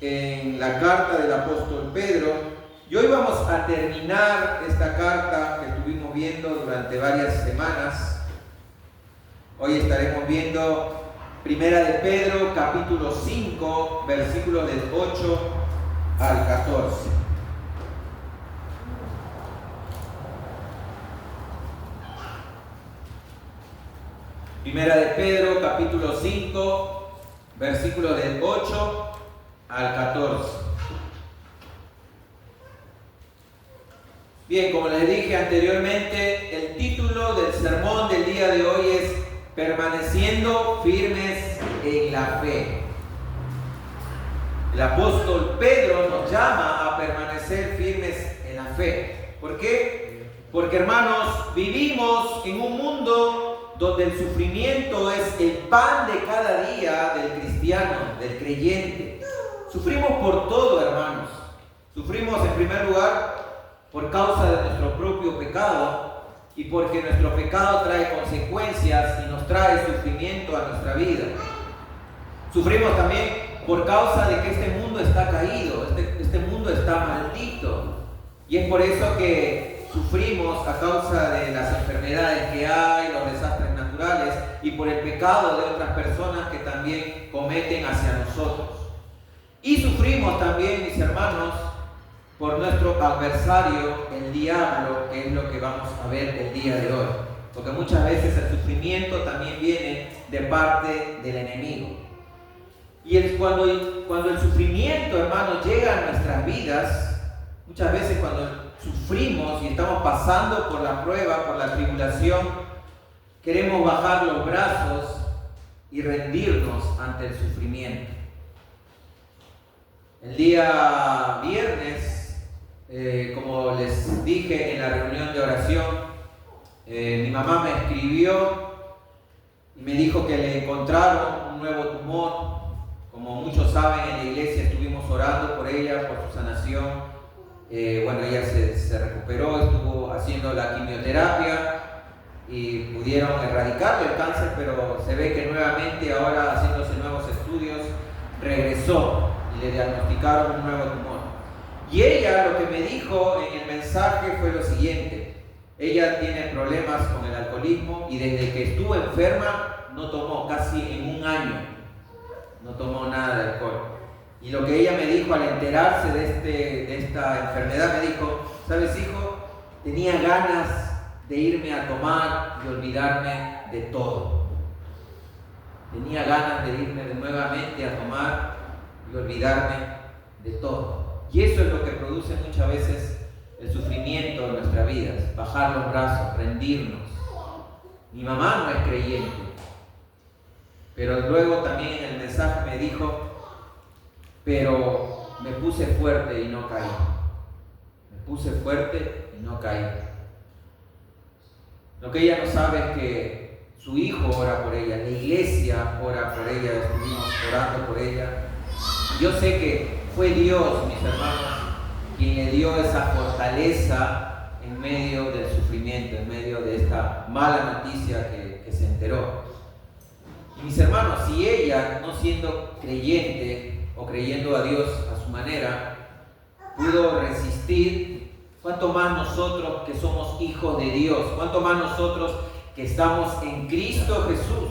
en la carta del apóstol Pedro, y hoy vamos a terminar esta carta que estuvimos viendo durante varias semanas. Hoy estaremos viendo Primera de Pedro, capítulo 5, versículos del 8 al 14. Primera de Pedro, capítulo 5, versículos del 8 al 14. Bien, como les dije anteriormente, el título del sermón del día de hoy es Permaneciendo firmes en la fe. El apóstol Pedro nos llama a permanecer firmes en la fe. ¿Por qué? Porque, hermanos, vivimos en un mundo donde el sufrimiento es el pan de cada día del cristiano, del creyente. Sufrimos por todo, hermanos. Sufrimos en primer lugar por causa de nuestro propio pecado y porque nuestro pecado trae consecuencias y nos trae sufrimiento a nuestra vida. Sufrimos también por causa de que este mundo está caído, este mundo está maldito. Y es por eso que sufrimos a causa de las enfermedades que hay, los desastres naturales y por el pecado de otras personas que también cometen hacia nosotros. Y sufrimos también, mis hermanos, por nuestro adversario, el diablo, que es lo que vamos a ver el día de hoy. Porque muchas veces el sufrimiento también viene de parte del enemigo. Y cuando el sufrimiento, hermanos, llega a nuestras vidas, muchas veces cuando sufrimos y estamos pasando por la prueba, por la tribulación, queremos bajar los brazos y rendirnos ante el sufrimiento. El día viernes, como les dije en la reunión de oración, mi mamá me escribió y me dijo que le encontraron un nuevo tumor. Como muchos saben, en la iglesia estuvimos orando por ella, por su sanación. Ella se recuperó, estuvo haciendo la quimioterapia y pudieron erradicarle el cáncer, pero se ve que nuevamente ahora, haciéndose nuevos estudios, regresó y le diagnosticaron un nuevo tumor. Y ella lo que me dijo en el mensaje fue lo siguiente: ella tiene problemas con el alcoholismo y desde que estuvo enferma no tomó, casi en un año no tomó nada de alcohol. Y lo que ella me dijo al enterarse de esta enfermedad, me dijo: ¿sabes, hijo? Tenía ganas de irme a tomar y olvidarme de todo. Tenía ganas de irme nuevamente a tomar y olvidarme de todo. Y eso es lo que produce muchas veces el sufrimiento en nuestras vidas: bajar los brazos, rendirnos. Mi mamá no es creyente, pero luego también en el mensaje me dijo: pero me puse fuerte y no caí. Me puse fuerte y no caí. Lo que ella no sabe es que su hijo ora por ella, la iglesia ora por ella, estuvimos orando por ella. Y yo sé que fue Dios, mis hermanos, quien le dio esa fortaleza en medio del sufrimiento, en medio de esta mala noticia que se enteró. Y mis hermanos, si ella, no siendo creyente o creyendo a Dios a su manera, pudo resistir, ¿cuánto más nosotros que somos hijos de Dios? ¿Cuánto más nosotros que estamos en Cristo Jesús?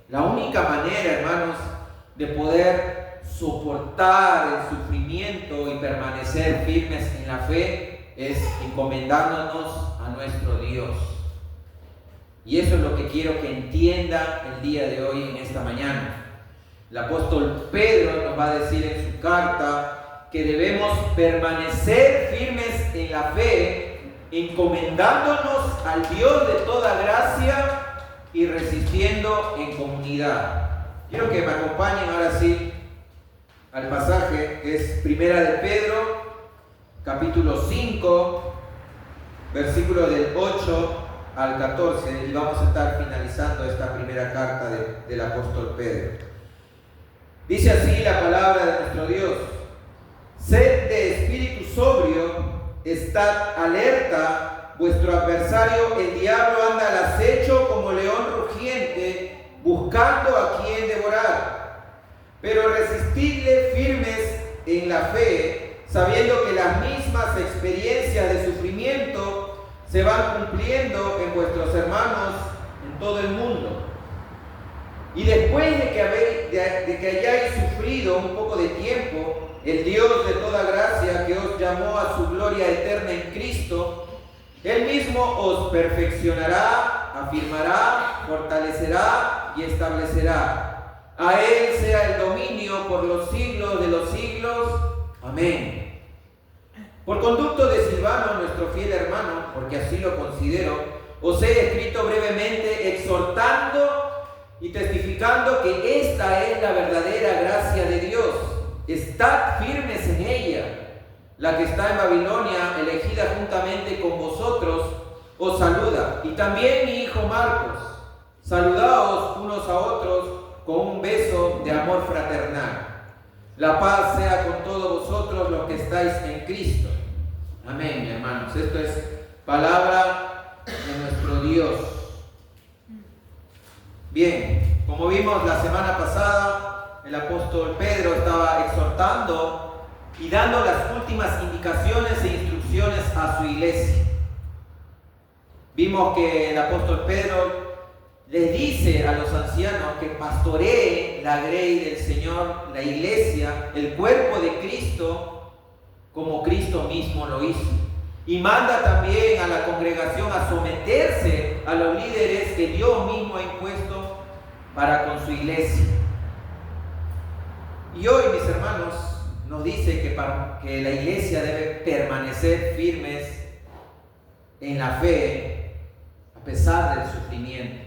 La única manera, hermanos, de poder soportar el sufrimiento y permanecer firmes en la fe es encomendándonos a nuestro Dios. Y eso es lo que quiero que entiendan el día de hoy, en esta mañana. El apóstol Pedro nos va a decir en su carta que debemos permanecer firmes en la fe, encomendándonos al Dios de toda gracia y resistiendo en comunidad. Quiero que me acompañen ahora sí al pasaje, que es Primera de Pedro, capítulo 5, versículos del 8 al 14, y vamos a estar finalizando esta primera carta del apóstol Pedro. Dice así la palabra de nuestro Dios: sed de espíritu sobrio, estad alerta, vuestro adversario el diablo anda al acecho como león rugiente, buscando a quien devorar. Pero resistidle firmes en la fe, sabiendo que las mismas experiencias de sufrimiento se van cumpliendo en vuestros hermanos en todo el mundo. Y después de que hayáis sufrido un poco de tiempo, el Dios de toda gracia, que os llamó a su gloria eterna en Cristo, Él mismo os perfeccionará, afirmará, fortalecerá y establecerá. A Él sea el dominio por los siglos de los siglos. Amén. Por conducto de Silvano, nuestro fiel hermano, porque así lo considero, os he escrito brevemente exhortando y testificando que esta es la verdadera gracia de Dios. Estad firmes en ella. La que está en Babilonia, elegida juntamente con vosotros, os saluda. Y también mi hijo Marcos. Saludaos unos a otros con un beso de amor fraternal. La paz sea con todos vosotros los que estáis en Cristo. Amén, hermanos. Esto es palabra de nuestro Dios. Bien, como vimos la semana pasada, el apóstol Pedro estaba exhortando y dando las últimas indicaciones e instrucciones a su iglesia. Vimos que el apóstol Pedro les dice a los ancianos que pastoreen la grey del Señor, la iglesia, el cuerpo de Cristo, como Cristo mismo lo hizo. Y manda también a la congregación a someterse a los líderes que Dios mismo ha impuesto para con su iglesia. Y hoy, mis hermanos, nos dice que la iglesia debe permanecer firmes en la fe a pesar del sufrimiento.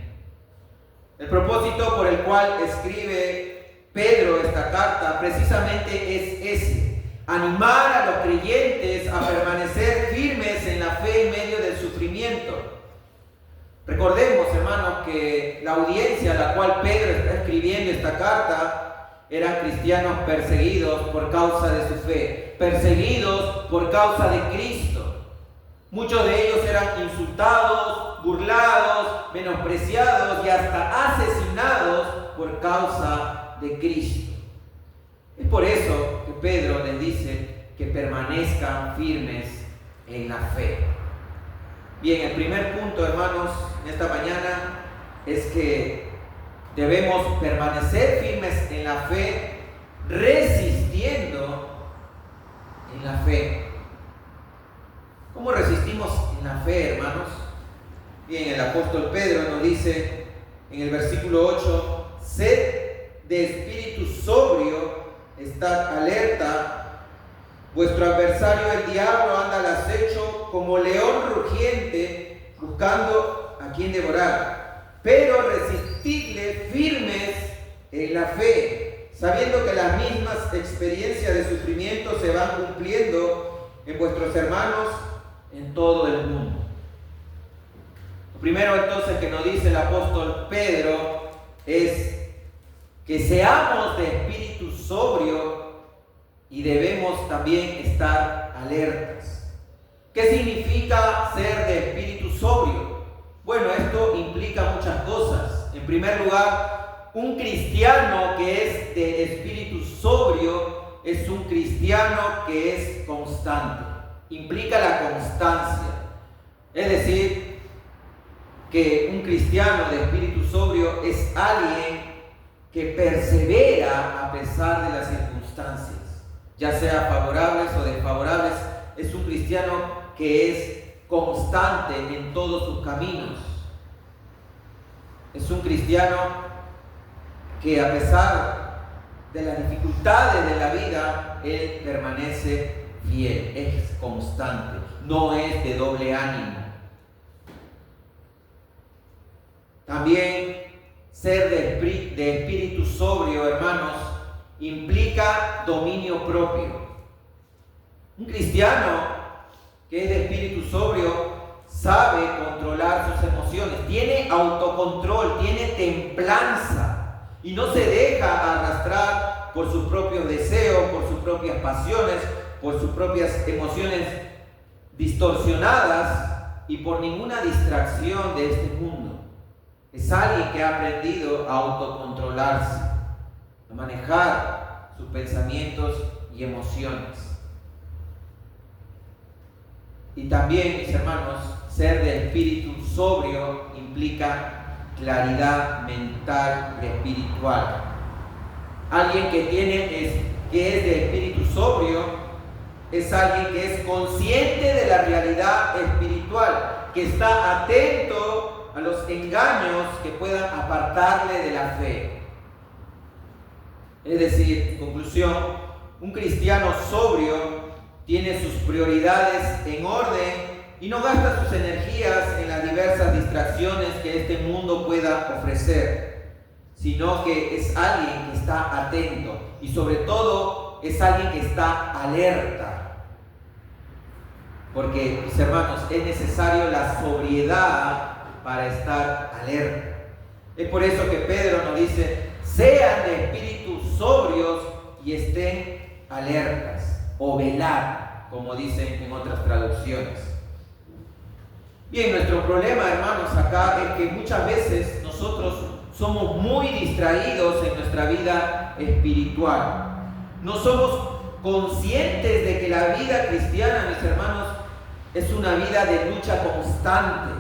El propósito por el cual escribe Pedro esta carta precisamente es ese: animar a los creyentes a permanecer firmes en la fe en medio del sufrimiento. Recordemos, hermanos, que la audiencia a la cual Pedro está escribiendo esta carta eran cristianos perseguidos por causa de su fe, perseguidos por causa de Cristo. Muchos de ellos eran insultados, burlados, menospreciados y hasta asesinados por causa de Cristo. Es por eso que Pedro les dice que permanezcan firmes en la fe. Bien, el primer punto, hermanos, en esta mañana es que debemos permanecer firmes en la fe, resistiendo en la fe. ¿Cómo resistimos en la fe, hermanos? Bien, el apóstol Pedro nos dice en el versículo 8: sed de espíritu sobrio, estad alerta. Vuestro adversario el diablo anda al acecho como león rugiente, buscando a quien devorar. Pero resistidle firmes en la fe, sabiendo que las mismas experiencias de sufrimiento se van cumpliendo en vuestros hermanos en todo el mundo. Lo primero entonces que nos dice el apóstol Pedro es que seamos de espíritu sobrio y debemos también estar alertas. ¿Qué significa ser de espíritu sobrio? Bueno, esto implica muchas cosas. En primer lugar, un cristiano que es de espíritu sobrio es un cristiano que es constante. Implica la constancia. Es decir, que un cristiano de espíritu sobrio es alguien que persevera a pesar de las circunstancias, ya sea favorables o desfavorables. Es un cristiano que es constante en todos sus caminos. Es un cristiano que a pesar de las dificultades de la vida, él permanece fiel, es constante, no es de doble ánimo. También ser de espíritu sobrio, hermanos, implica dominio propio. Un cristiano que es de espíritu sobrio sabe controlar sus emociones, tiene autocontrol, tiene templanza y no se deja arrastrar por sus propios deseos, por sus propias pasiones, por sus propias emociones distorsionadas y por ninguna distracción de este mundo. Es alguien que ha aprendido a autocontrolarse. a manejar sus pensamientos y emociones. Y también, mis hermanos, ser de espíritu sobrio implica claridad mental y espiritual. Alguien que es de espíritu sobrio es alguien que es consciente de la realidad espiritual, que está atento a los engaños que puedan apartarle de la fe. Es decir, en conclusión, un cristiano sobrio tiene sus prioridades en orden y no gasta sus energías en las diversas distracciones que este mundo pueda ofrecer, sino que es alguien que está atento y sobre todo es alguien que está alerta. Porque, mis hermanos, es necesario la sobriedad para estar alerta. Es por eso que Pedro nos dice: sean de espíritu sobrios y estén alertas, o velar, como dicen en otras traducciones. Bien, nuestro problema, hermanos, acá es que muchas veces nosotros somos muy distraídos en nuestra vida espiritual. No somos conscientes de que la vida cristiana, mis hermanos, es una vida de lucha constante.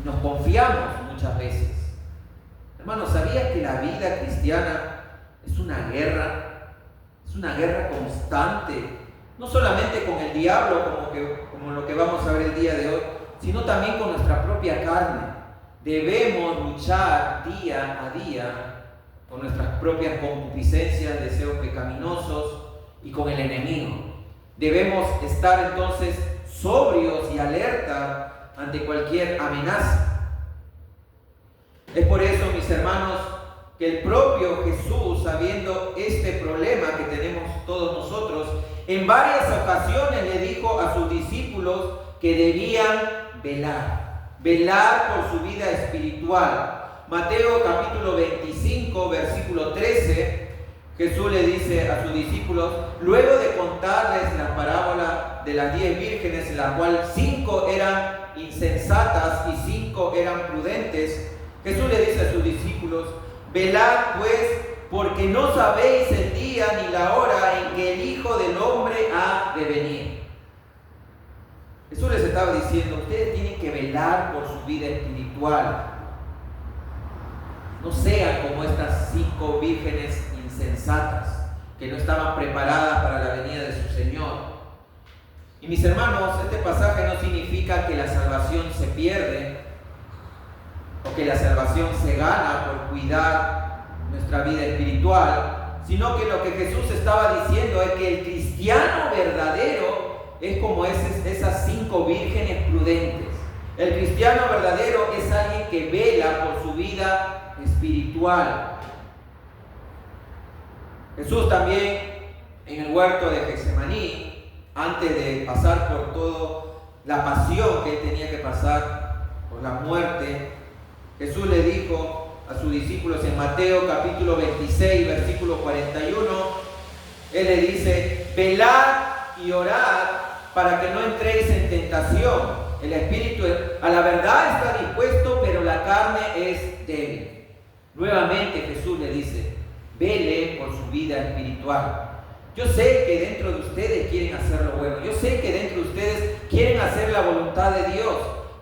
Nos confiamos muchas veces. Hermanos, ¿sabías que la vida cristiana es una guerra? Es una guerra constante. No solamente con el diablo, como lo que vamos a ver el día de hoy, sino también con nuestra propia carne. Debemos luchar día a día con nuestras propias concupiscencias, deseos pecaminosos y con el enemigo. Debemos estar entonces sobrios y alerta ante cualquier amenaza. Es por eso, mis hermanos, que el propio Jesús, sabiendo este problema que tenemos todos nosotros, en varias ocasiones le dijo a sus discípulos que debían velar por su vida espiritual. Mateo capítulo 25, versículo 13, Jesús le dice a sus discípulos, luego de contarles la parábola de las 10 vírgenes, en la cual 5 eran insensatas y 5 eran prudentes, Jesús le dice a sus discípulos: velad pues, porque no sabéis el día ni la hora en que el Hijo del Hombre ha de venir. Jesús les estaba diciendo: ustedes tienen que velar por su vida espiritual. No sean como estas 5 vírgenes insensatas que no estaban preparadas para la venida de su Señor. Y mis hermanos, este pasaje no significa que la salvación se pierde o que la salvación se gana por cuidar nuestra vida espiritual, sino que lo que Jesús estaba diciendo es que el cristiano verdadero es como esas 5 vírgenes prudentes. El cristiano verdadero es alguien que vela por su vida espiritual. Jesús también en el huerto de Getsemaní, antes de pasar por toda la pasión que él tenía que pasar, por la muerte, Jesús le dijo a sus discípulos en Mateo capítulo 26, versículo 41, él le dice: velad y orad para que no entréis en tentación. El espíritu a la verdad está dispuesto, pero la carne es débil. Nuevamente Jesús le dice: vele por su vida espiritual. Yo sé que dentro de ustedes quieren hacer lo bueno. Yo sé que dentro de ustedes quieren hacer la voluntad de Dios.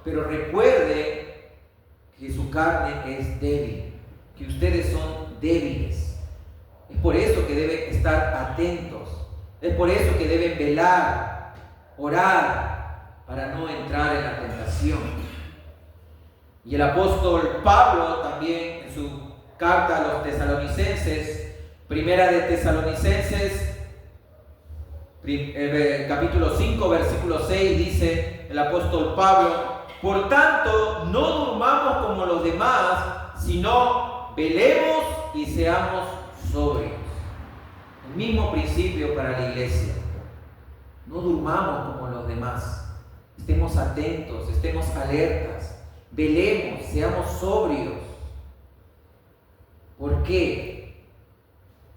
Pero recuerde que su carne es débil, que ustedes son débiles. Es por eso que deben estar atentos. Es por eso que deben velar, orar, para no entrar en la tentación. Y el apóstol Pablo también en su carta a los tesalonicenses, primera de Tesalonicenses, capítulo 5, versículo 6, dice el apóstol Pablo: por tanto, no durmamos como los demás, sino velemos y seamos sobrios. El mismo principio para la iglesia. No durmamos como los demás. Estemos atentos, estemos alertas, velemos, seamos sobrios. ¿Por qué?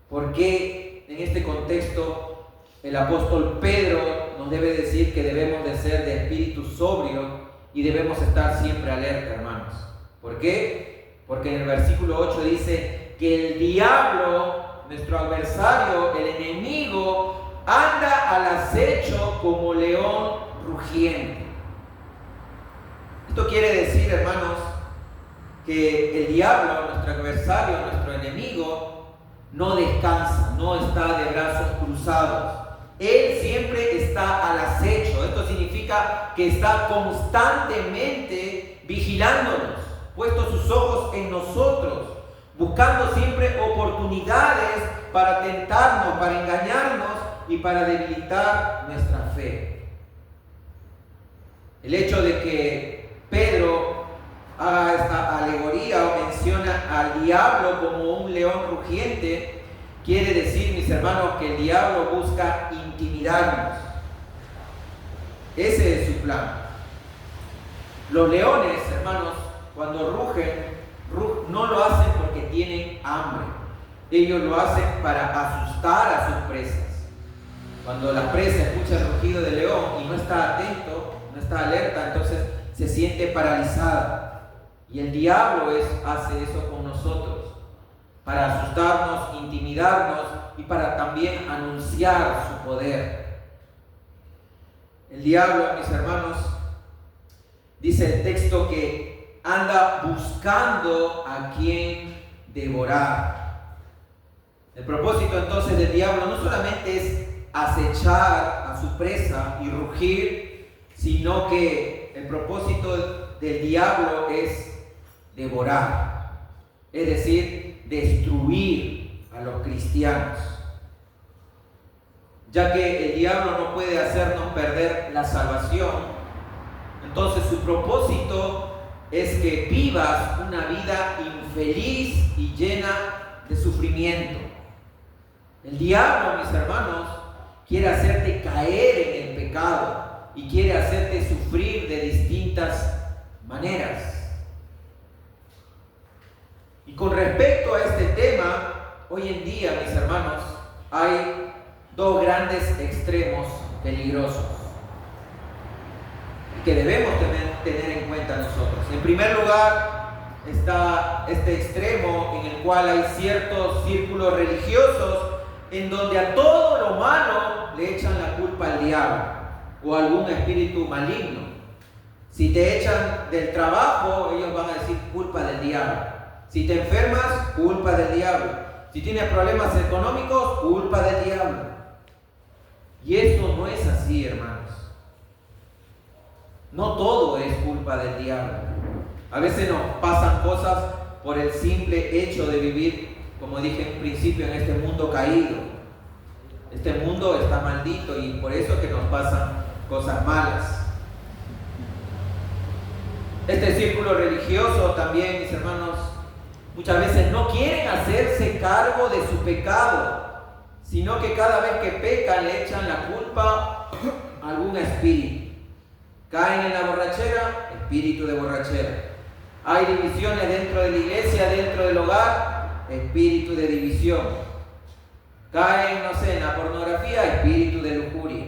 Porque en este contexto el apóstol Pedro nos debe decir que debemos de ser de espíritu sobrio y debemos estar siempre alerta, hermanos. ¿Por qué? Porque en el versículo 8 dice: que el diablo, nuestro adversario, el enemigo, anda al acecho como león rugiente. Esto quiere decir, hermanos, que el diablo, nuestro adversario, nuestro enemigo, no descansa, no está de brazos cruzados. Él siempre está al acecho. Esto significa que está constantemente vigilándonos, puesto sus ojos en nosotros, buscando siempre oportunidades para tentarnos, para engañarnos y para debilitar nuestra fe. El hecho de que Pedro haga esta alegoría o menciona al diablo como un león rugiente, quiere decir, mis hermanos, que el diablo busca intimidarnos. Ese es su plan. Los leones, hermanos, cuando rugen, no lo hacen porque tienen hambre. Ellos lo hacen para asustar a sus presas. Cuando la presa escucha el rugido del león y no está atento, no está alerta, entonces se siente paralizada. Y el diablo hace eso con nosotros, para asustarnos, intimidarnos y para también anunciar su poder. El diablo, mis hermanos, dice el texto que anda buscando a quien devorar. El propósito entonces del diablo no solamente es acechar a su presa y rugir, sino que el propósito del diablo es devorar, es decir, destruir a los cristianos, ya que el diablo no puede hacernos perder la salvación. Entonces su propósito es que vivas una vida infeliz y llena de sufrimiento. El diablo, mis hermanos, quiere hacerte caer en el pecado y quiere hacerte sufrir de distintas maneras. Y con respecto a este tema, hoy en día, mis hermanos, hay dos grandes extremos peligrosos que debemos tener en cuenta nosotros. En primer lugar, está este extremo en el cual hay ciertos círculos religiosos en donde a todo lo malo le echan la culpa al diablo o a algún espíritu maligno. Si te echan del trabajo, ellos van a decir culpa del diablo. Si te enfermas, culpa del diablo. Si tienes problemas económicos, culpa del diablo. Y eso no es así, hermanos. No todo es culpa del diablo. A veces nos pasan cosas por el simple hecho de vivir, como dije en principio, en este mundo caído. Este mundo está maldito y por eso es que nos pasan cosas malas. Este círculo religioso también, mis hermanos, muchas veces no quieren hacerse cargo de su pecado, sino que cada vez que pecan le echan la culpa a algún espíritu. Caen en la borrachera, espíritu de borrachera. Hay divisiones dentro de la iglesia, dentro del hogar, espíritu de división. Caen, no sé, en la pornografía, espíritu de lujuria.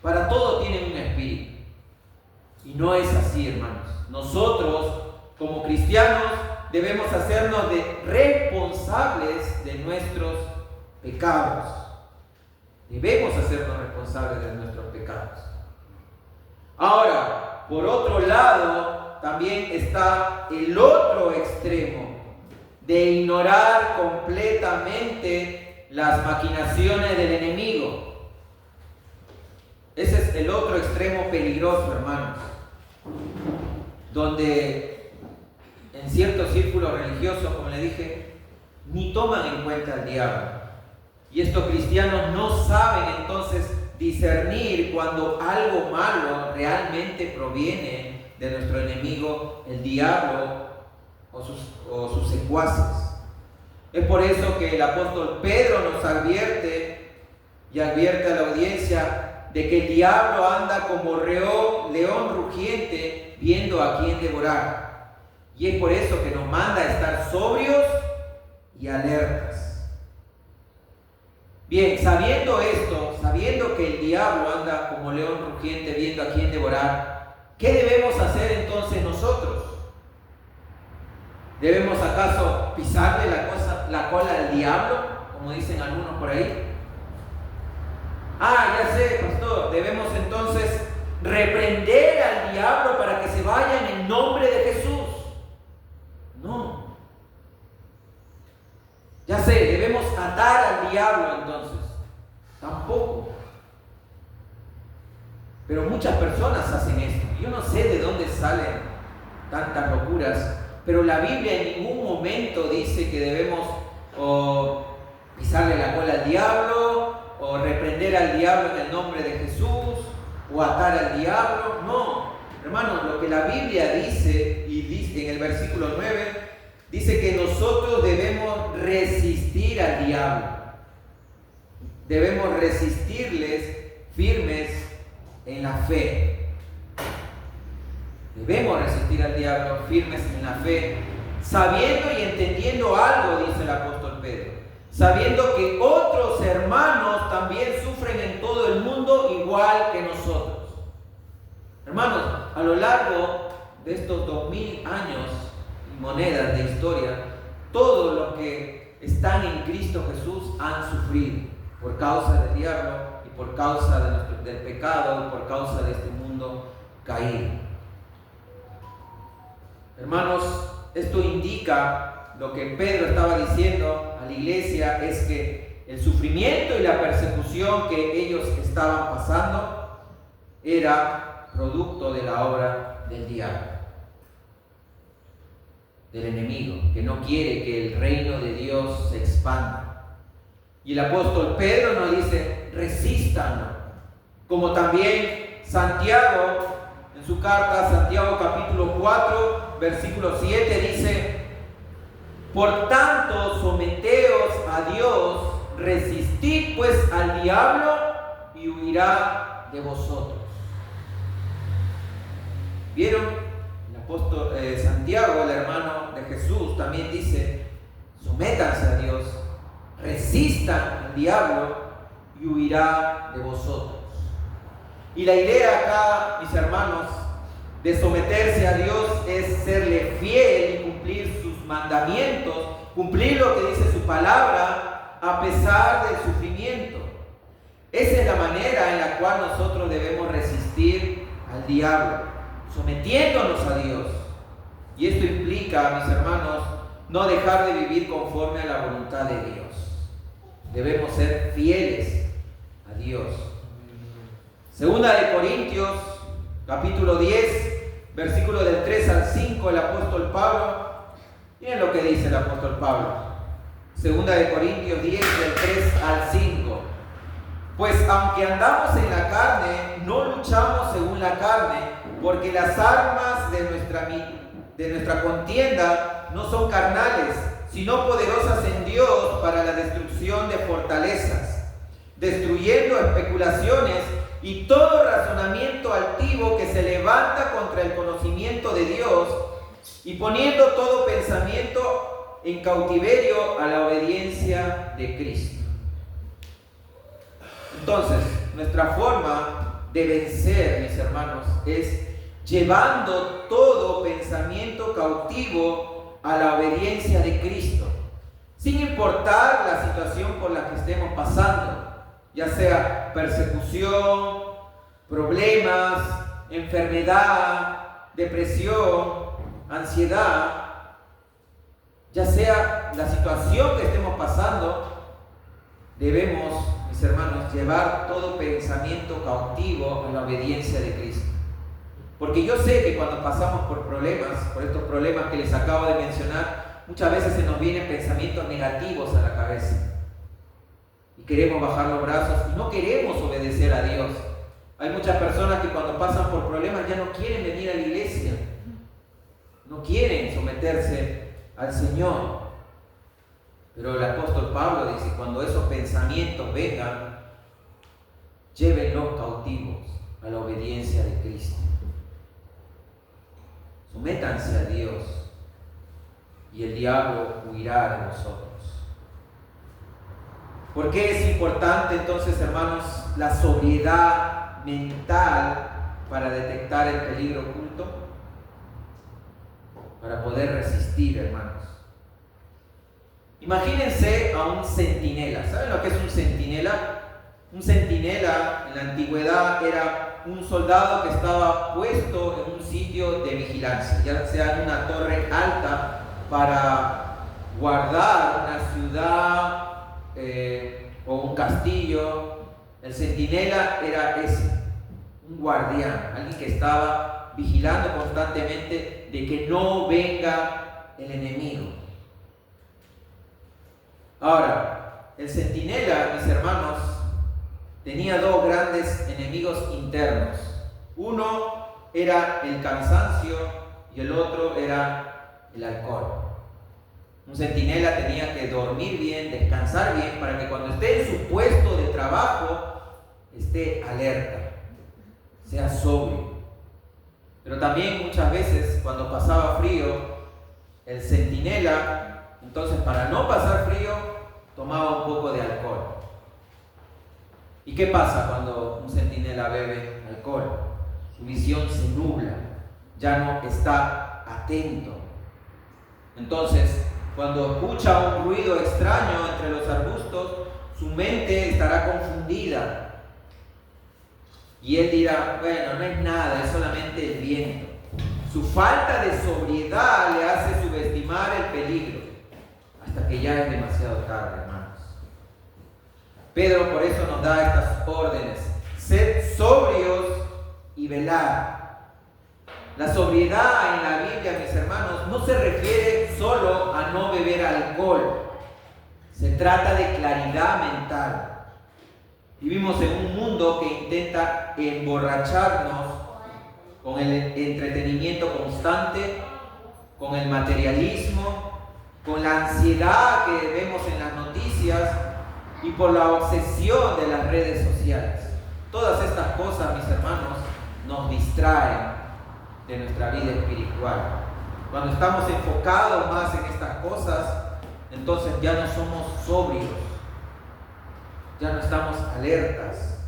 Para todo tienen un espíritu. Y no es así, hermanos. Nosotros, como cristianos, debemos hacernos de responsables de nuestros pecados. Debemos hacernos responsables de nuestros pecados. Ahora, por otro lado, también está el otro extremo de ignorar completamente las maquinaciones del enemigo. Ese es el otro extremo peligroso, hermanos, donde en ciertos círculos religiosos, como le dije, ni toman en cuenta al diablo. Y estos cristianos no saben entonces discernir cuando algo malo realmente proviene de nuestro enemigo, el diablo o sus secuaces. Es por eso que el apóstol Pedro nos advierte y advierte a la audiencia de que el diablo anda como león rugiente viendo a quién devorar. Y es por eso que nos manda a estar sobrios y alertas. Bien, sabiendo esto, sabiendo que el diablo anda como león rugiente viendo a quién devorar, ¿qué debemos hacer entonces nosotros? ¿Debemos acaso pisarle la la cola al diablo, como dicen algunos por ahí? Ah, ya sé, pastor, debemos entonces reprender al diablo para que se vaya en el nombre de Jesús. No. Ya sé, debemos atar al diablo entonces. Tampoco. Pero muchas personas hacen esto. Yo no sé de dónde salen tantas locuras, pero la Biblia en ningún momento dice que debemos pisarle la cola al diablo, o reprender al diablo en el nombre de Jesús, o atar al diablo. No, hermanos, lo que la Biblia dice, y dice en el versículo 9, dice que nosotros debemos resistir al diablo. Debemos resistirles firmes en la fe. Debemos resistir al diablo firmes en la fe, sabiendo y entendiendo algo, dice el apóstol Pedro, sabiendo que otros hermanos también sufren en todo el mundo igual que nosotros. Hermanos, a lo largo de estos 2000 años y monedas de historia, todos los que están en Cristo Jesús han sufrido por causa del diablo y por causa del pecado y por causa de este mundo caído. Hermanos, esto indica lo que Pedro estaba diciendo a la iglesia, es que el sufrimiento y la persecución que ellos estaban pasando era producto de la obra del diablo, del enemigo, que no quiere que el reino de Dios se expanda. Y el apóstol Pedro nos dice, resístanlo, como también Santiago, en su carta, Santiago capítulo 4, versículo 7, dice, por tanto, someteos a Dios, resistid pues al diablo y huirá de vosotros. ¿Vieron? El apóstol Santiago, el hermano de Jesús, también dice, sométanse a Dios, resistan al diablo y huirá de vosotros. Y la idea acá, mis hermanos, de someterse a Dios es serle fiel y cumplir sus mandamientos, cumplir lo que dice su palabra a pesar del sufrimiento. Esa es la manera en la cual nosotros debemos resistir al diablo, sometiéndonos a Dios. Y esto implica, mis hermanos, no dejar de vivir conforme a la voluntad de Dios. Debemos ser fieles a Dios. Segunda de Corintios, capítulo 10, versículo del 3 al 5, el apóstol Pablo. Miren lo que dice el apóstol Pablo. Segunda de Corintios 10, del 3 al 5. Pues aunque andamos en la carne, no luchamos según la carne, porque las armas de nuestra contienda no son carnales, sino poderosas en Dios para la destrucción de fortalezas, destruyendo especulaciones y todo razonamiento altivo que se levanta contra el conocimiento de Dios, y poniendo todo pensamiento en cautiverio a la obediencia de Cristo. Entonces, nuestra forma de vencer, mis hermanos, es llevando todo pensamiento cautivo a la obediencia de Cristo, sin importar la situación por la que estemos pasando, ya sea persecución, problemas, enfermedad, depresión, ansiedad, ya sea la situación que estemos pasando, debemos, mis hermanos, llevar todo pensamiento cautivo a la obediencia de Cristo. Porque yo sé que cuando pasamos por problemas, por estos problemas que les acabo de mencionar, muchas veces se nos vienen pensamientos negativos a la cabeza. Y queremos bajar los brazos y no queremos obedecer a Dios. Hay muchas personas que cuando pasan por problemas ya no quieren venir a la iglesia. No quieren someterse al Señor. Pero el apóstol Pablo dice, cuando esos pensamientos vengan, llévenlos cautivos a la obediencia de Cristo. Sométanse a Dios y el diablo huirá de vosotros. ¿Por qué es importante entonces, hermanos, la sobriedad mental para detectar el peligro oculto? Para poder resistir, hermanos. Imagínense a un centinela. ¿Saben lo que es un centinela? Un centinela en la antigüedad era un soldado que estaba puesto en un sitio de vigilancia, ya sea en una torre alta para guardar una ciudad o un castillo. El centinela era ese, un guardián, alguien que estaba vigilando constantemente de que no venga el enemigo. Ahora, el centinela, mis hermanos, tenía dos grandes enemigos internos. Uno era el cansancio y el otro era el alcohol. Un centinela tenía que dormir bien, descansar bien, para que cuando esté en su puesto de trabajo esté alerta, sea sobrio. Pero también muchas veces cuando pasaba frío, el centinela, entonces para no pasar frío, tomaba un poco de alcohol. ¿Y qué pasa cuando un centinela bebe alcohol? Su visión se nubla, ya no está atento. Entonces, cuando escucha un ruido extraño entre los arbustos, su mente estará confundida. Y él dirá, bueno, no es nada, es solamente el viento. Su falta de sobriedad le hace subestimar el peligro, hasta que ya es demasiado tarde, hermanos. Pedro por eso nos da estas órdenes: sed sobrios y velad. La sobriedad en la Biblia, mis hermanos, no se refiere solo a no beber alcohol. Se trata de claridad mental. Vivimos en un mundo que intenta emborracharnos con el entretenimiento constante, con el materialismo, con la ansiedad que vemos en las noticias y por la obsesión de las redes sociales. Todas estas cosas, mis hermanos, nos distraen de nuestra vida espiritual. Cuando estamos enfocados más en estas cosas, entonces ya no somos sobrios, ya no estamos alertas.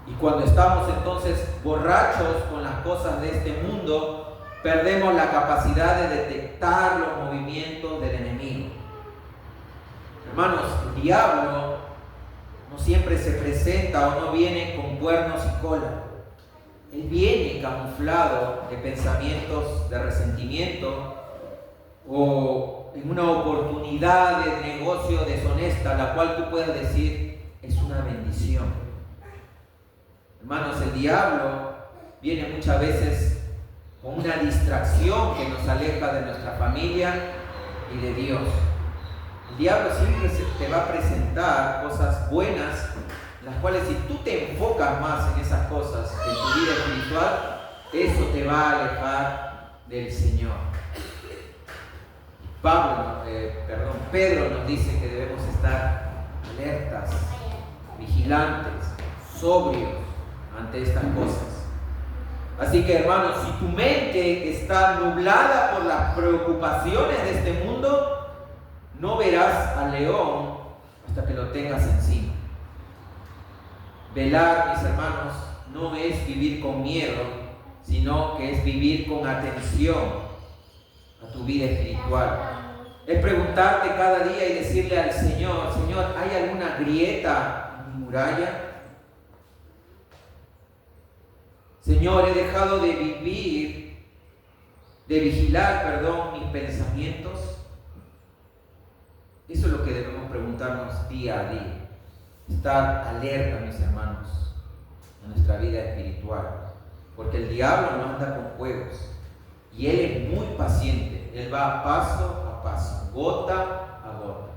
Y cuando estamos entonces borrachos con las cosas de este mundo, perdemos la capacidad de detectar los movimientos del enemigo. Hermanos, el diablo no siempre se presenta o no viene con cuernos y cola. Él viene camuflado de pensamientos de resentimiento o en una oportunidad de negocio deshonesta, la cual tú puedes decir es una bendición. Hermanos, el diablo viene muchas veces con una distracción que nos aleja de nuestra familia y de Dios. El diablo siempre te va a presentar cosas buenas, las cuales si tú te enfocas más en esas cosas en tu vida espiritual, eso te va a alejar del Señor. Pedro nos dice que debemos estar alertas, vigilantes, sobrios ante estas cosas. Así que, hermanos, si tu mente está nublada por las preocupaciones de este mundo, no verás al león hasta que lo tengas encima. Velar, mis hermanos, no es vivir con miedo, sino que es vivir con atención a tu vida espiritual. Es preguntarte cada día y decirle al Señor: Señor, ¿hay alguna grieta en mi muralla? Señor, he dejado de vigilar, mis pensamientos. Eso es lo que debemos preguntarnos día a día. Estar alerta, mis hermanos, en nuestra vida espiritual. Porque el diablo no anda con juegos. Y él es muy paciente. Él va paso a paso, gota a gota,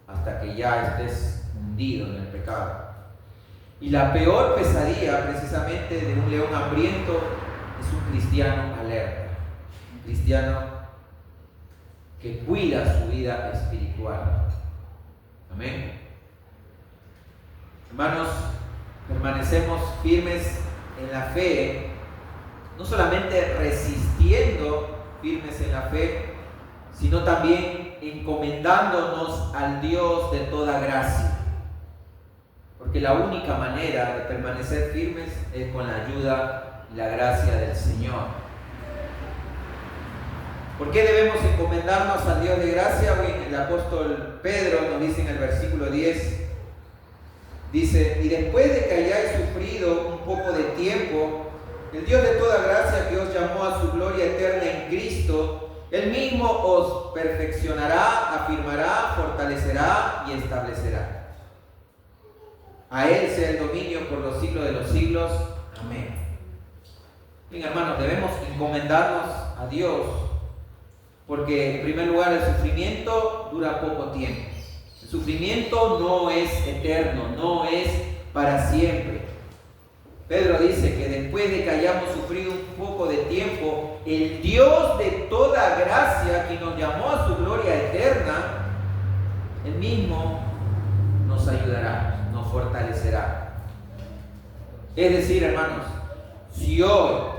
hasta que ya estés hundido en el pecado. Y la peor pesadilla, precisamente, de un león hambriento es un cristiano alerta. Un cristiano que cuida su vida espiritual. Amén. Hermanos, permanecemos firmes en la fe, no solamente resistiendo firmes en la fe, sino también encomendándonos al Dios de toda gracia. Porque la única manera de permanecer firmes es con la ayuda y la gracia del Señor. ¿Por qué debemos encomendarnos al Dios de gracia? El apóstol Pedro nos dice en el versículo 10, dice: y después de que hayáis sufrido un poco de tiempo, el Dios de toda gracia, que os llamó a su gloria eterna en Cristo, Él mismo os perfeccionará, afirmará, fortalecerá y establecerá. A Él sea el dominio por los siglos de los siglos. Amén. Bien, hermanos, debemos encomendarnos a Dios, porque en primer lugar el sufrimiento dura poco tiempo. El sufrimiento no es eterno, no es para siempre. Pedro dice que después de que hayamos sufrido un poco de tiempo, el Dios de toda gracia, que nos llamó a su gloria eterna, Él mismo nos ayudará, nos fortalecerá. Es decir, hermanos, si hoy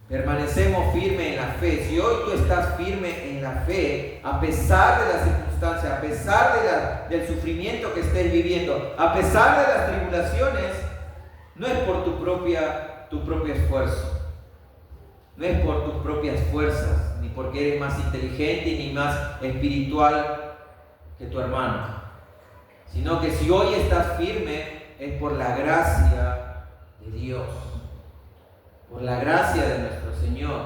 permanecemos firmes en la fe, si hoy tú estás firme en la fe, a pesar de las circunstancias, a pesar del sufrimiento que estés viviendo, a pesar de las tribulaciones, no es por tu propio esfuerzo, no es por tus propias fuerzas, ni porque eres más inteligente ni más espiritual que tu hermano, sino que si hoy estás firme es por la gracia de Dios, por la gracia de nuestro Señor.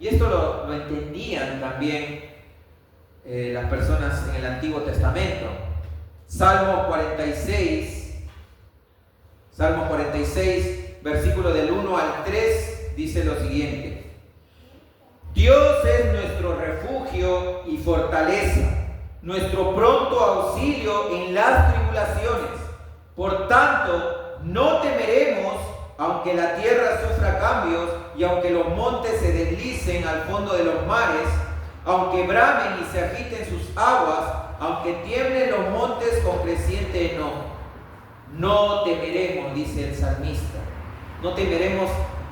Y esto lo entendían también las personas en el Antiguo Testamento. Salmo 46, versículo del 1 al 3, dice lo siguiente: Dios es nuestro refugio y fortaleza, nuestro pronto auxilio en las tribulaciones. Por tanto, no temeremos, aunque la tierra sufra cambios y aunque los montes se deslicen al fondo de los mares, aunque bramen y se agiten sus aguas, aunque tiemblen los montes con creciente enojo. No temeremos, dice el salmista, no temeremos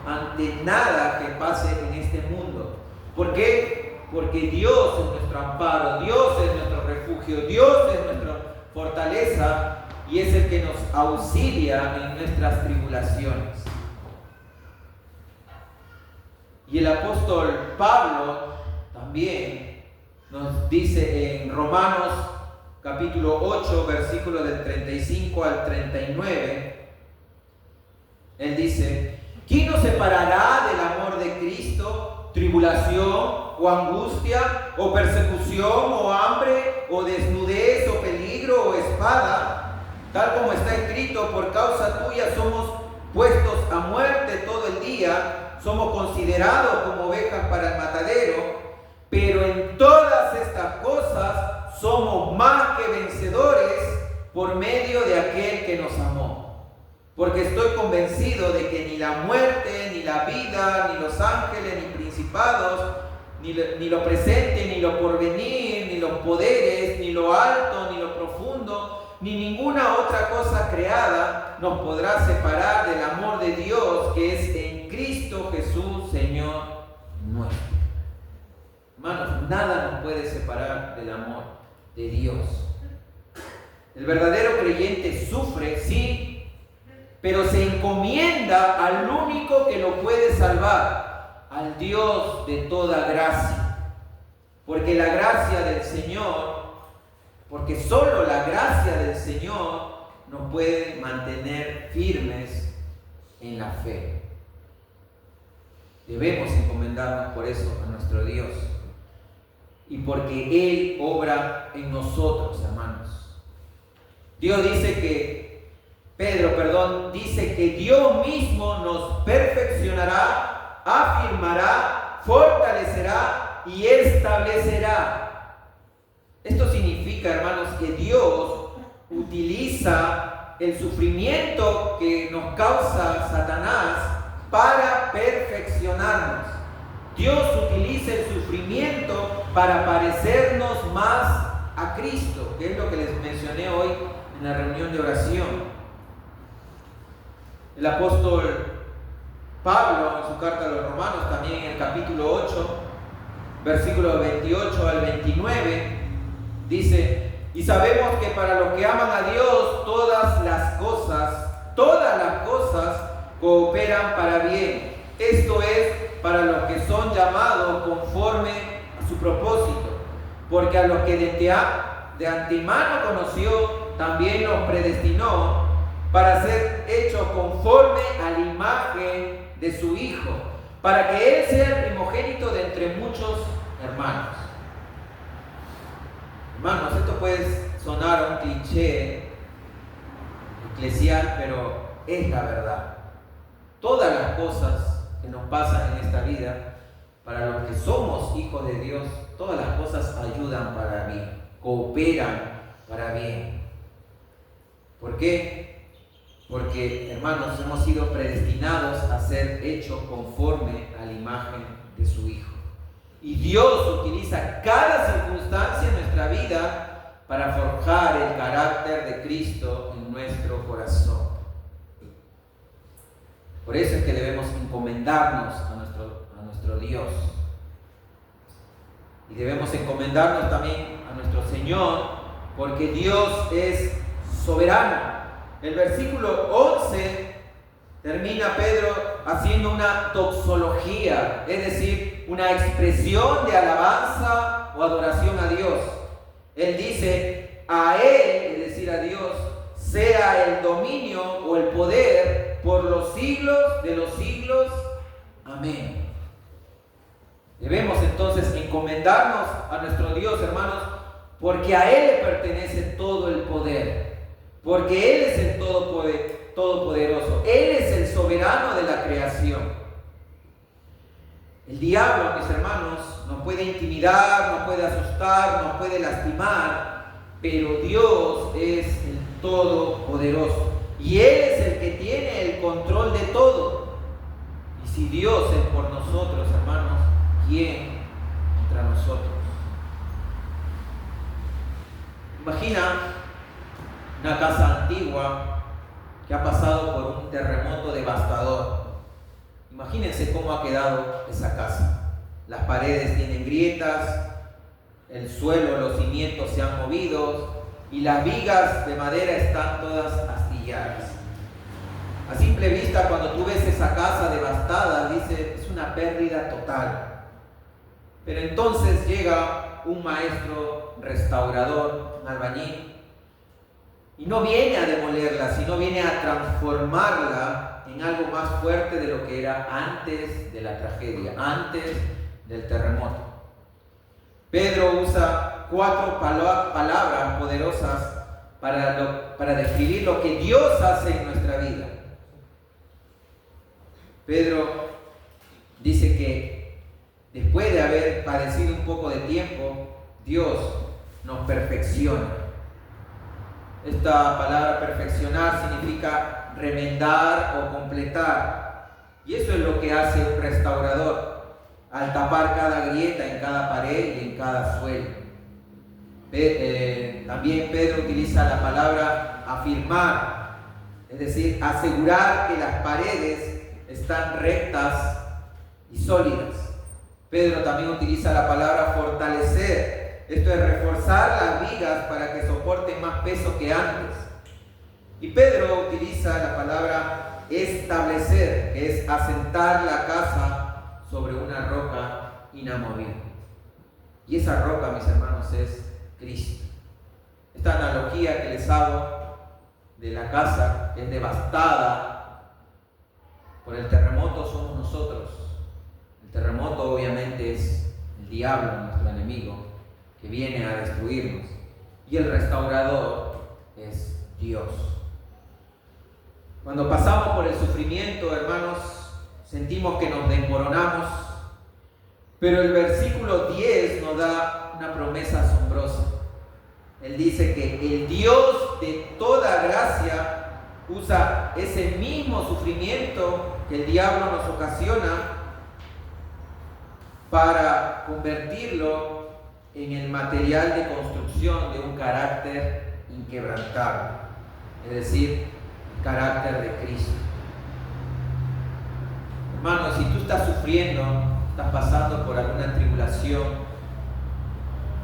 ante nada que pase en este mundo. ¿Por qué? Porque Dios es nuestro amparo, Dios es nuestro refugio, Dios es nuestra fortaleza y es el que nos auxilia en nuestras tribulaciones. Y el apóstol Pablo también nos dice en Romanos capítulo 8, versículo del 35 al 39, él dice: ¿quién nos separará del amor de Cristo? ¿Tribulación o angustia o persecución o hambre o desnudez o peligro o espada? Tal como está escrito: por causa tuya somos puestos a muerte todo el día, somos considerados como ovejas para el matadero. Pero en todas estas cosas somos más que vencedores por medio de aquel que nos amó. Porque estoy convencido de que ni la muerte, ni la vida, ni los ángeles, ni principados, ni lo presente, ni lo porvenir, ni los poderes, ni lo alto, ni lo profundo, ni ninguna otra cosa creada nos podrá separar del amor de Dios que es en Cristo Jesús, Señor nuestro. Hermanos, nada nos puede separar del amor de Dios. El verdadero creyente sufre, sí, pero se encomienda al único que lo puede salvar, al Dios de toda gracia. Porque la gracia del Señor, porque solo la gracia del Señor nos puede mantener firmes en la fe. Debemos encomendarnos por eso a nuestro Dios. Y porque Él obra en nosotros, hermanos. Dios dice que, Pedro dice que Dios mismo nos perfeccionará, afirmará, fortalecerá y establecerá. Esto significa, hermanos, que Dios utiliza el sufrimiento que nos causa Satanás para perfeccionarnos. Dios utiliza el sufrimiento para parecernos más a Cristo, que es lo que les mencioné hoy en la reunión de oración. El apóstol Pablo, en su carta a los Romanos, también en el capítulo 8, versículos 28 al 29, dice: y sabemos que para los que aman a Dios todas las cosas cooperan para bien. Esto es, para los que que son llamados conforme a su propósito, porque a los que de antemano conoció, también los predestinó para ser hechos conforme a la imagen de su Hijo, para que Él sea el primogénito de entre muchos hermanos. Hermanos, esto puede sonar a un cliché eclesial, pero es la verdad. Todas las cosas que nos pasan en esta vida, para los que somos hijos de Dios, todas las cosas ayudan para bien, cooperan para bien. ¿Por qué? Porque, hermanos, hemos sido predestinados a ser hechos conforme a la imagen de su Hijo. Y Dios utiliza cada circunstancia en nuestra vida para forjar el carácter de Cristo en nuestro corazón. Por eso es que debemos encomendarnos a nuestro Dios. Y debemos encomendarnos también a nuestro Señor, porque Dios es soberano. El versículo 11 termina Pedro haciendo una doxología, es decir, una expresión de alabanza o adoración a Dios. Él dice, a Él, es decir, a Dios, sea el dominio o el poder por los siglos de los siglos. Amén. Debemos entonces encomendarnos a nuestro Dios, hermanos, porque a Él le pertenece todo el poder, porque Él es el todopoderoso, Él es el soberano de la creación. El diablo, mis hermanos, nos puede intimidar, nos puede asustar, nos puede lastimar, pero Dios es el todopoderoso y Él es el que tiene el control de todo. Y si Dios es por nosotros, hermanos, ¿quién contra nosotros? Imagina una casa antigua que ha pasado por un terremoto devastador. Imagínense cómo ha quedado esa casa. Las paredes tienen grietas, el suelo, los cimientos se han movido y las vigas de madera están todas astilladas. A simple vista, cuando tú ves esa casa devastada, dices, es una pérdida total. Pero entonces llega un maestro restaurador, un albañil, y no viene a demolerla, sino viene a transformarla en algo más fuerte de lo que era antes de la tragedia, antes del terremoto. Pedro usa 4 palabras poderosas para describir lo que Dios hace en nuestra vida. Pedro dice que después de haber padecido un poco de tiempo, Dios nos perfecciona. Esta palabra perfeccionar significa remendar o completar. Y eso es lo que hace un restaurador al tapar cada grieta en cada pared y en cada suelo. También Pedro utiliza la palabra afirmar, es decir, asegurar que las paredes están rectas y sólidas. Pedro también utiliza la palabra fortalecer. Esto es reforzar las vigas para que soporten más peso que antes. Y Pedro utiliza la palabra establecer, que es asentar la casa sobre una roca inamovible. Y esa roca, mis hermanos, es Cristo. Esta analogía que les hago de la casa que es devastada por el terremoto somos nosotros. El terremoto obviamente es el diablo, nuestro enemigo, que viene a destruirnos, y el restaurador es Dios. Cuando pasamos por el sufrimiento, hermanos, sentimos que nos desmoronamos, pero el versículo 10 nos da una promesa asombrosa. Él dice que el Dios de toda gracia usa ese mismo sufrimiento que el diablo nos ocasiona para convertirlo en el material de construcción de un carácter inquebrantable, es decir, el carácter de Cristo. Hermano, si tú estás sufriendo, estás pasando por alguna tribulación,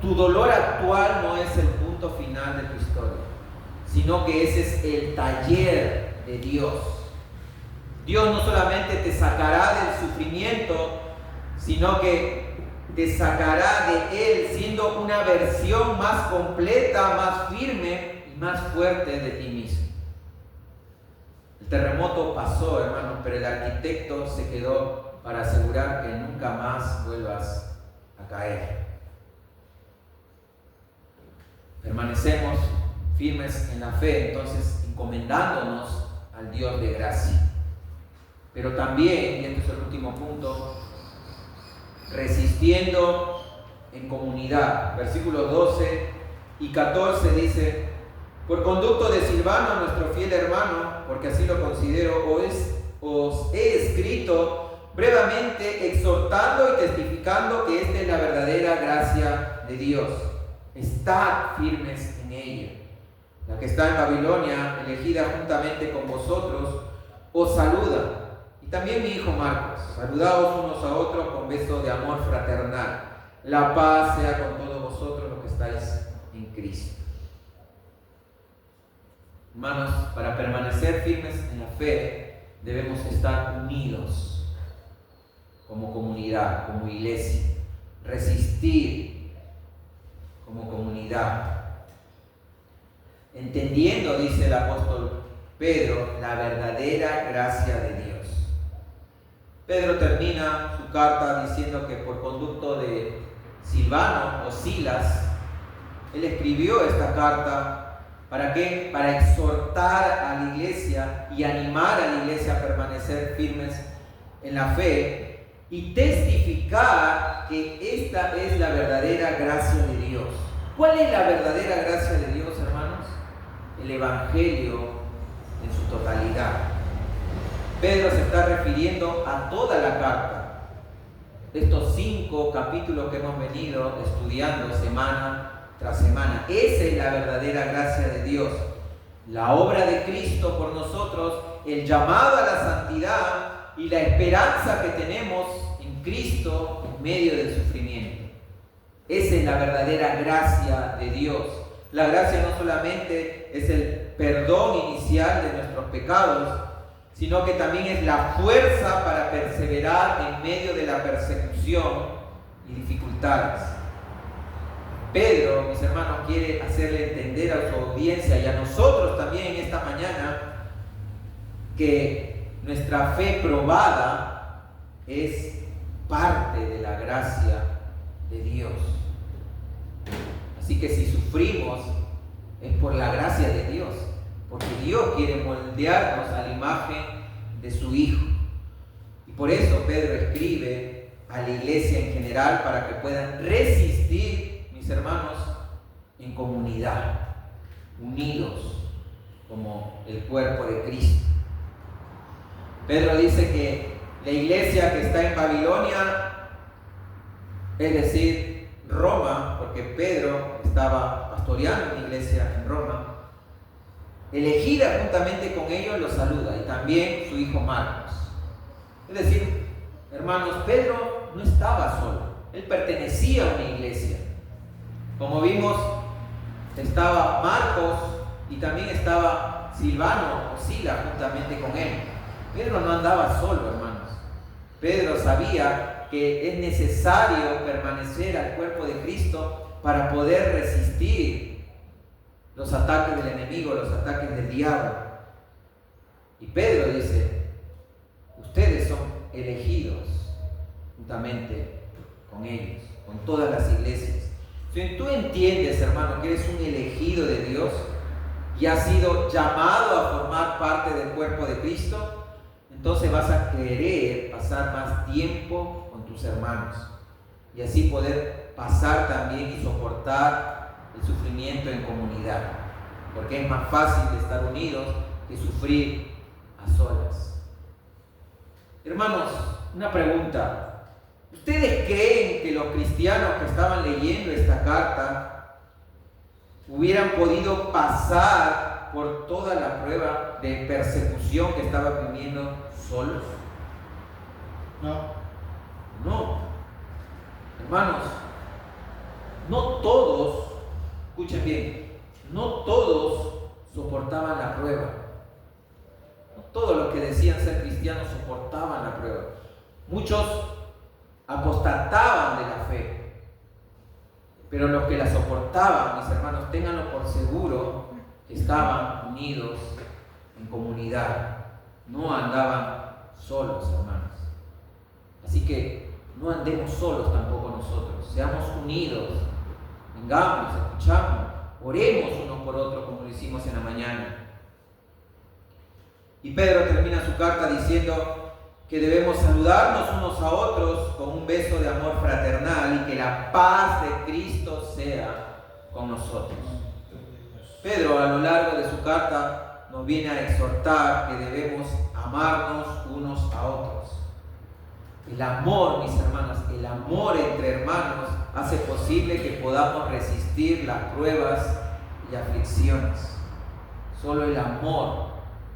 tu dolor actual no es el punto final de tu historia, sino que ese es el taller de Dios. Dios no solamente te sacará del sufrimiento, sino que te sacará de él siendo una versión más completa, más firme y más fuerte de ti mismo. El terremoto pasó, hermanos, pero el arquitecto se quedó para asegurar que nunca más vuelvas a caer. Permanecemos firmes en la fe, entonces encomendándonos al Dios de gracia. Pero también, y este es el último punto, resistiendo en comunidad. Versículos 12 y 14 dice: por conducto de Silvano, nuestro fiel hermano, porque así lo considero, os he escrito brevemente exhortando y testificando que esta es la verdadera gracia de Dios. Estad firmes en ella. La que está en Babilonia, elegida juntamente con vosotros, os saluda. Y también mi hijo Marcos. Saludaos unos a otros con beso de amor fraternal. La paz sea con todos vosotros los que estáis en Cristo. Hermanos, para permanecer firmes en la fe, debemos estar unidos como comunidad, como iglesia. Resistir como comunidad. Entendiendo, dice el apóstol Pedro, la verdadera gracia de Dios. Pedro termina su carta diciendo que por conducto de Silvano o Silas, él escribió esta carta. ¿Para qué? Para exhortar a la iglesia y animar a la iglesia a permanecer firmes en la fe y testificar que esta es la verdadera gracia de Dios. ¿Cuál es la verdadera gracia de Dios, hermanos? El Evangelio en su totalidad. Pedro se está refiriendo a toda la carta. Estos 5 capítulos que hemos venido estudiando semana tras semana. Esa es la verdadera gracia de Dios. La obra de Cristo por nosotros, el llamado a la santidad y la esperanza que tenemos en Cristo en medio del sufrimiento. Esa es la verdadera gracia de Dios. La gracia no solamente es el perdón inicial de nuestros pecados, sino que también es la fuerza para perseverar en medio de la persecución y dificultades. Pedro, mis hermanos, quiere hacerle entender a su audiencia y a nosotros también en esta mañana que nuestra fe probada es parte de la gracia de Dios. Así que si sufrimos es por la gracia de Dios, porque Dios quiere moldearnos a la imagen de su Hijo. Y por eso Pedro escribe a la iglesia en general para que puedan resistir, mis hermanos, en comunidad, unidos como el cuerpo de Cristo. Pedro dice que la iglesia que está en Babilonia, es decir, Roma, porque Pedro estaba pastoreando una iglesia en Roma, elegida juntamente con ellos, los saluda, y también su hijo Marcos. Es decir, hermanos, Pedro no estaba solo, él pertenecía a una iglesia. Como vimos, estaba Marcos y también estaba Silvano o Silas juntamente con él. Pedro no andaba solo, hermanos. Pedro sabía que es necesario permanecer al cuerpo de Cristo para poder resistir los ataques del enemigo, los ataques del diablo. Y Pedro dice: ustedes son elegidos juntamente con ellos, con todas las iglesias. Si tú entiendes, hermano, que eres un elegido de Dios y has sido llamado a formar parte del cuerpo de Cristo, entonces vas a querer pasar más tiempo con tus hermanos y así poder pasar también y soportar el sufrimiento en comunidad, porque es más fácil estar unidos que sufrir a solas. Hermanos, una pregunta: ¿ustedes creen que los cristianos que estaban leyendo esta carta hubieran podido pasar por toda la prueba de persecución que estaban viviendo solos? No. Hermanos, no todos, escuchen bien, no todos soportaban la prueba. No todos los que decían ser cristianos soportaban la prueba. Muchos apostataban de la fe. Pero los que la soportaban, mis hermanos, ténganlo por seguro, estaban unidos en comunidad. No andaban solos, hermanos. Así que no andemos solos tampoco nosotros. Seamos unidos. Vengamos, escuchamos, oremos unos por otros como lo hicimos en la mañana. Y Pedro termina su carta diciendo que debemos saludarnos unos a otros con un beso de amor fraternal y que la paz de Cristo sea con nosotros. Pedro, a lo largo de su carta, nos viene a exhortar que debemos amarnos unos a otros. El amor, mis hermanos, el amor entre hermanos hace posible que podamos resistir las pruebas y aflicciones. Solo el amor,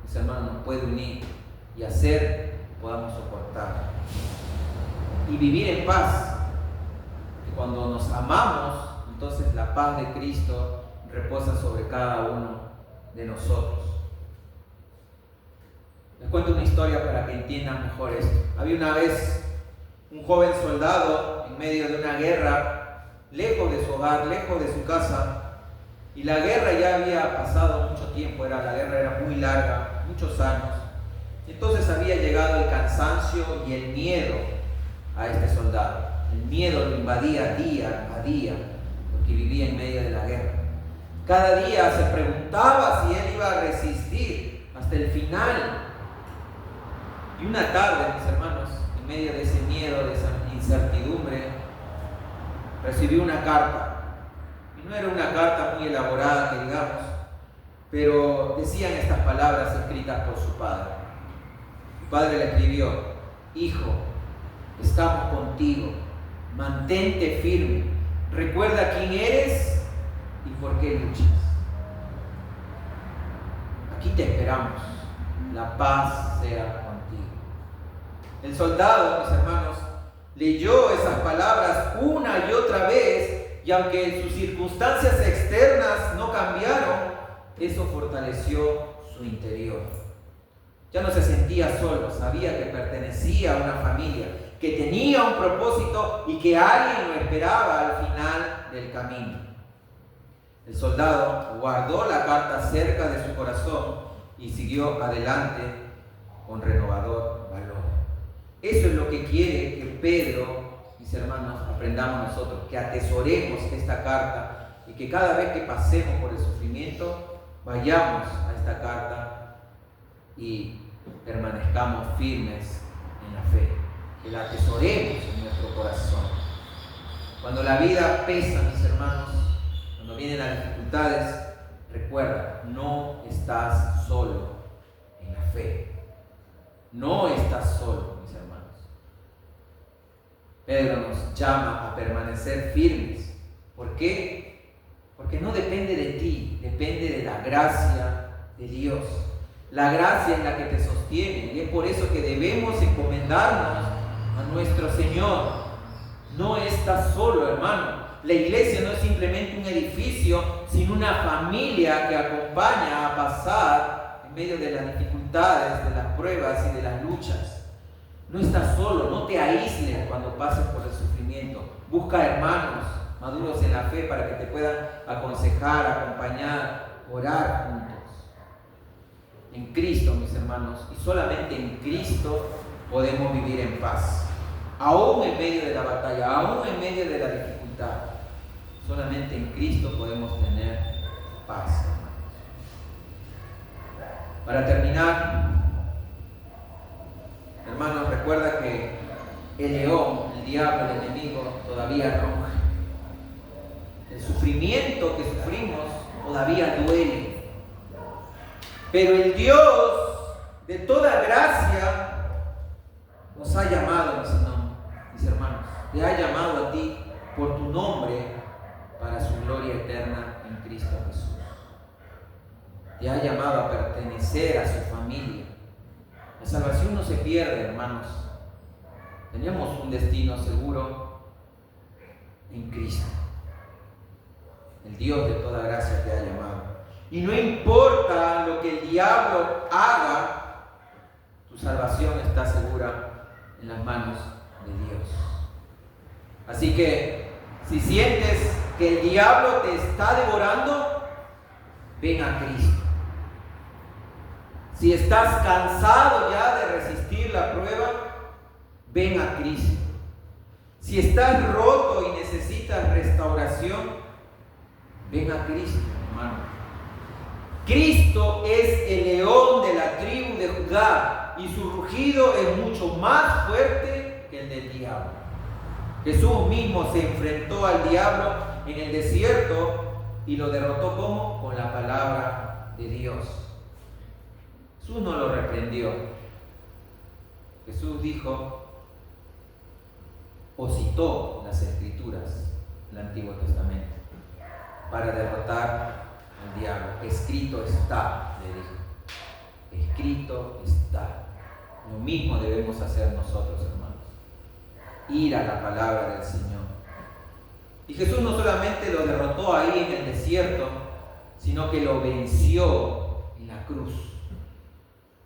mis hermanos, nos puede unir y hacer que podamos soportar y vivir en paz. Y cuando nos amamos, entonces la paz de Cristo reposa sobre cada uno de nosotros. Les cuento una historia para que entiendan mejor esto. Había una vez un joven soldado en medio de una guerra, lejos de su hogar, lejos de su casa, y la guerra ya había pasado mucho tiempo, la guerra era muy larga, muchos años. Entonces había llegado el cansancio y el miedo a este soldado. El miedo lo invadía día a día, porque vivía en medio de la guerra. Cada día se preguntaba si él iba a resistir hasta el final. Y una tarde, mis hermanos, en medio de ese miedo, de esa incertidumbre, recibió una carta. Y no era una carta muy elaborada, que digamos, pero decían estas palabras escritas por su padre. Su padre le escribió: hijo, estamos contigo, mantente firme, recuerda quién eres y por qué luchas. Aquí te esperamos, la paz sea contigo. El soldado, mis hermanos, leyó esas palabras una y otra vez, y aunque sus circunstancias externas no cambiaron, eso fortaleció su interior. Ya no se sentía solo, sabía que pertenecía a una familia, que tenía un propósito y que alguien lo esperaba al final del camino. El soldado guardó la carta cerca de su corazón y siguió adelante con renovador valor. Eso es lo que quiere que Pedro, mis hermanos, aprendamos nosotros, que atesoremos esta carta y que cada vez que pasemos por el sufrimiento, vayamos a esta carta y permanezcamos firmes en la fe, que la atesoremos en nuestro corazón. Cuando la vida pesa, mis hermanos, cuando vienen las dificultades, recuerda, no estás solo en la fe. No estás solo, mis hermanos. Pedro nos llama a permanecer firmes. ¿Por qué? Porque no depende de ti, depende de la gracia de Dios. La gracia es la que te sostiene, y es por eso que debemos encomendarnos a nuestro Señor. No estás solo, hermano. La iglesia no es simplemente un edificio, sino una familia que acompaña a pasar en medio de las dificultades, de las pruebas y de las luchas. No estás solo, no te aísles cuando pases por el sufrimiento. Busca hermanos maduros en la fe para que te puedan aconsejar, acompañar, orar juntos. En Cristo, mis hermanos, y solamente en Cristo podemos vivir en paz. Aún en medio de la batalla, aún en medio de la dificultad, solamente en Cristo podemos tener paz. Para terminar, hermanos, recuerda que el león, el diablo, el enemigo, todavía ruge. El sufrimiento que sufrimos todavía duele. Pero el Dios de toda gracia nos ha llamado, mis hermanos, te ha llamado a ti por tu nombre para su gloria eterna en Cristo Jesús. Te ha llamado a pertenecer a su familia. La salvación no se pierde, hermanos. Tenemos un destino seguro en Cristo. El Dios de toda gracia te ha llamado. Y no importa lo que el diablo haga, tu salvación está segura en las manos de Dios. Así que si sientes que el diablo te está devorando, ven a Cristo. Si estás cansado ya de resistir la prueba, ven a Cristo. Si estás roto y necesitas restauración, ven a Cristo, hermano. Cristo es el león de la tribu de Judá y su rugido es mucho más fuerte que el del diablo. Jesús mismo se enfrentó al diablo en el desierto y lo derrotó ¿cómo? Con la palabra de Dios. Jesús no lo reprendió. Jesús dijo o citó las Escrituras del Antiguo Testamento para derrotar al diablo. Escrito está, le dijo. Escrito está. Lo mismo debemos hacer nosotros, hermanos. Ir a la palabra del Señor. Y Jesús no solamente lo derrotó ahí en el desierto, sino que lo venció en la cruz.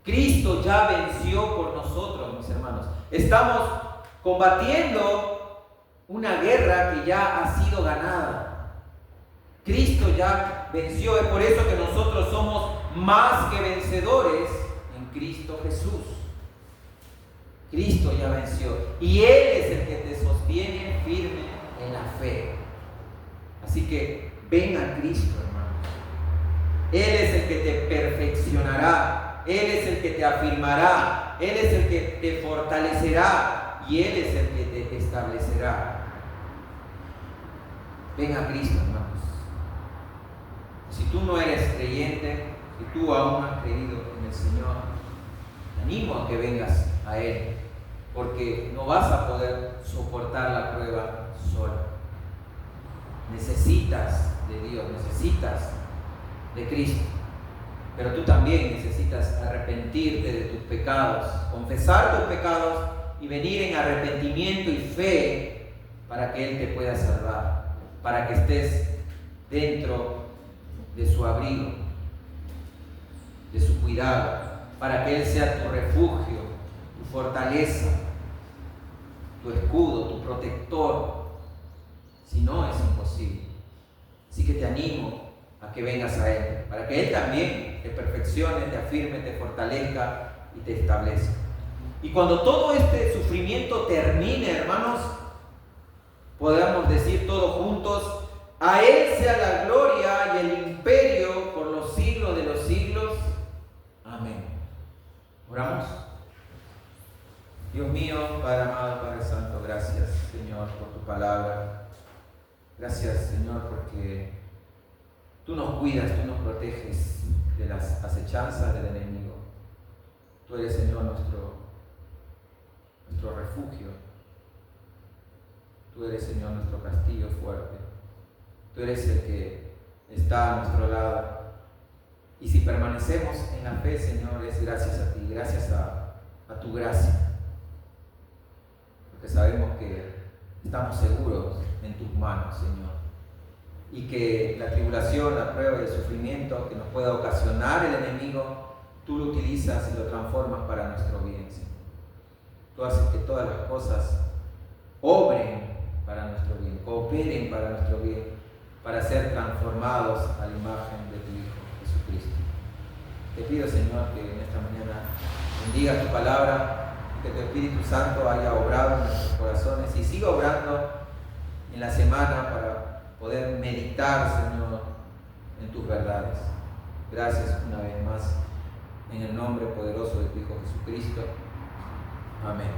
Cristo ya venció por nosotros, mis hermanos. Estamos combatiendo una guerra que ya ha sido ganada. Cristo ya venció. Es por eso que nosotros somos más que vencedores en Cristo Jesús. Cristo ya venció. Y Él es el que te sostiene firme en la fe. Así que ven a Cristo, hermanos. Él es el que te perfeccionará. Él es el que te afirmará. Él es el que te fortalecerá. Y Él es el que te establecerá. Ven a Cristo, hermanos. Si tú no eres creyente, si tú aún no has creído en el Señor, te animo a que vengas a Él, porque no vas a poder soportar la prueba solo. Necesitas de Dios, necesitas de Cristo, pero tú también necesitas arrepentirte de tus pecados, confesar tus pecados y venir en arrepentimiento y fe para que Él te pueda salvar, para que estés dentro de su abrigo, de su cuidado, para que Él sea tu refugio, tu fortaleza, tu escudo, tu protector. Si no, es imposible. Así que te animo a que vengas a Él, para que Él también te perfeccione, te afirme, te fortalezca y te establezca. Y cuando todo este sufrimiento termine, hermanos, podamos decir todos juntos: a Él sea la gloria y el imperio por los siglos de los siglos. Amén. Oramos. Dios mío, Padre amado, Padre santo, gracias, Señor, por tu palabra. Gracias, Señor, porque tú nos cuidas, tú nos proteges de las acechanzas del enemigo. Tú eres, Señor, nuestro refugio. Tú eres, Señor, nuestro castillo fuerte. Tú eres el que está a nuestro lado. Y si permanecemos en la fe, Señor, es gracias a ti, gracias a tu gracia. Porque sabemos que estamos seguros en tus manos, Señor. Y que la tribulación, la prueba y el sufrimiento que nos pueda ocasionar el enemigo, tú lo utilizas y lo transformas para nuestro bien, Señor. Tú haces que todas las cosas obren para nuestro bien, cooperen para nuestro bien, para ser transformados a la imagen de tu Hijo Jesucristo. Te pido, Señor, que en esta mañana bendiga tu palabra, que tu Espíritu Santo haya obrado en nuestros corazones y siga obrando en la semana para poder meditar, Señor, en tus verdades. Gracias una vez más, en el nombre poderoso de tu Hijo Jesucristo. Amén.